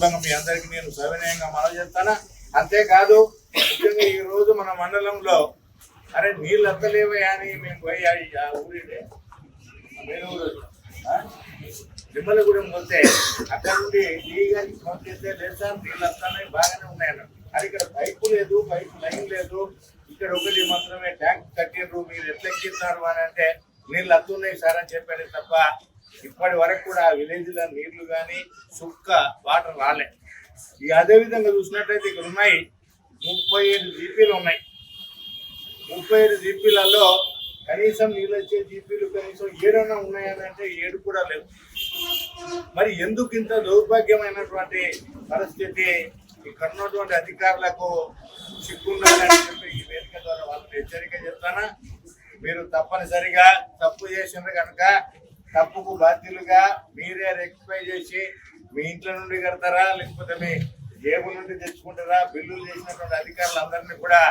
సందర్భంగా మీ అందరికీ నేను సవినయంగా మనవి చేస్తాను. అంతేకాదు ముఖ్యంగా ఈ రోజు మన మండలంలో అరే నీళ్ళు అత్తలేవే అని మేము పోయి ఆ ఊరిడే నిమ్మలగూడెం పోతే అక్కడ నుండి లీగానికి ఫోన్ చేస్తే లేదు సార్ నీళ్ళు వస్తానే బాగానే ఉన్నాయన్న. అది ఇక్కడ పైపు లేదు, పైపు లైన్ లేదు, ఇక్కడ ఒకటి మాత్రమే ట్యాంక్ కట్టిండ్రు, మీరు ఎట్లా ఎక్కిస్తారు అని అంటే నీళ్ళు వస్తున్నాయి సార్ అని చెప్పాడు తప్ప ఇప్పటి వరకు కూడా ఆ విలేజ్లో నీళ్లు కానీ సుక్క వాటర్ రాలే. ఇక అదేవిధంగా చూసినట్లయితే ఇక్కడ ఉన్నాయి 37 జీపీలు ఉన్నాయి. 37 జీపీలలో కనీసం నీళ్ళు వచ్చే జీపీలు కనీసం 7 ఉన్నాయని అంటే 7 కూడా లేవు. మరి ఎందుకు ఇంత దౌర్భాగ్యమైనటువంటి పరిస్థితి ఇక్కడ ఉన్నటువంటి అధికారులకు సిగ్గుండాలని చెప్పి ఈ వేదిక ద్వారా వాళ్ళని హెచ్చరిక చేస్తానా. మీరు తప్పనిసరిగా తప్పు చేసిండ్రు కనుక తప్పుకు బాధ్యులుగా మీరే రెక్టిఫై చేసి మీ ఇంట్లో నుండి కడతారా లేకపోతే మీ జేబు నుండి తెచ్చుకుంటారా? బిల్లులు చేసినటువంటి అధికారులు అందరినీ కూడా